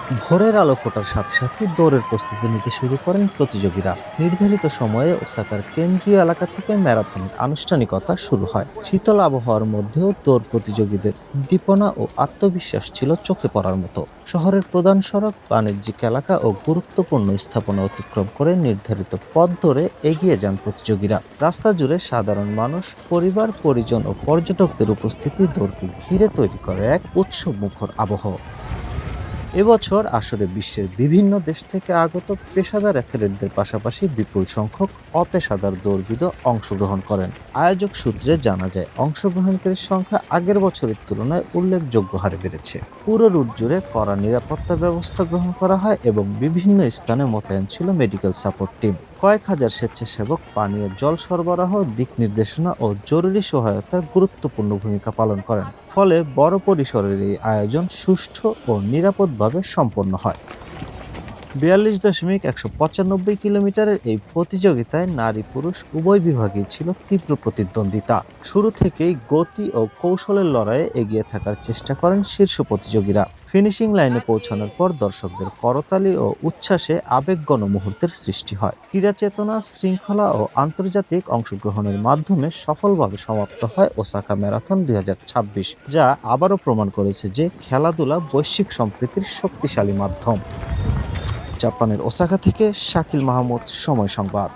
ভোরের আলো ফোটার সাথে সাথে দৌড়ের প্রস্তুতি নিতে শুরু করেন প্রতিযোগীরা। নির্ধারিত সময়ে ওসাকার কেন্দ্রীয় এলাকা থেকে ম্যারাথনের আনুষ্ঠানিকতা শুরু হয়। শীতল আবহাওয়ার মধ্যেও দৌড় প্রতিযোগীদের উদ্দীপনা ও আত্মবিশ্বাস ছিল চোখে পড়ার মতো। শহরের প্রধান সড়ক, বাণিজ্যিক এলাকা ও গুরুত্বপূর্ণ স্থাপনা অতিক্রম করে নির্ধারিত পথ ধরে এগিয়ে যান প্রতিযোগীরা। রাস্তা জুড়ে সাধারণ মানুষ, পরিবার, পরিজন ও পর্যটকদের উপস্থিতি দৌড়কে ঘিরে তৈরি করে এক উৎসবমুখর আবহাওয়া। এবছর আসরে বিশ্বের বিভিন্ন দেশ থেকে আগত পেশাদার অ্যাথলেটদের পাশাপাশি বিপুল সংখ্যক অপেশাদার দৌড়বিদ অংশগ্রহণ করেন। আয়োজক সূত্রে জানা যায়, অংশগ্রহণকারীর সংখ্যা আগের বছরের তুলনায় উল্লেখযোগ্য হারে বেড়েছে। পুরো রুট জুড়ে কড়া নিরাপত্তা ব্যবস্থা গ্রহণ করা হয় এবং বিভিন্ন স্থানে মোতায়েন ছিল মেডিকেল সাপোর্ট টিম। কয়েক হাজার স্বেচ্ছাসেবক পানীয় জল সরবরাহ, দিক নির্দেশনা ও জরুরি সহায়তার গুরুত্বপূর্ণ ভূমিকা পালন করেন। ফলে বড় পরিসরের এই আয়োজন সুষ্ঠু ও নিরাপদভাবে সম্পন্ন হয়। ৪২.১৯৫ কিলোমিটারের এই প্রতিযোগিতায় নারী পুরুষ উভয় বিভাগেই ছিল তীব্র প্রতিদ্বন্দ্বিতা। শুরু থেকেই গতি ও কৌশলের লড়াইয়ে এগিয়ে থাকার চেষ্টা করেন শীর্ষ প্রতিযোগীরা। ফিনিশিং লাইনে পৌঁছানোর পর দর্শকদের করতালি ও উচ্ছ্বাসে আবেগঘন মুহূর্তের সৃষ্টি হয়। ক্রীড়া চেতনা, শৃঙ্খলা ও আন্তর্জাতিক অংশগ্রহণের মাধ্যমে সফলভাবে সমাপ্ত হয় ওসাকা ম্যারাথন ২০২৬, যা আবারও প্রমাণ করেছে যে খেলাধুলা বৈশ্বিক সম্প্রীতির শক্তিশালী মাধ্যম। জাপানের ওসাকা থেকে শাকিল মাহমুদ, সময় সংবাদ।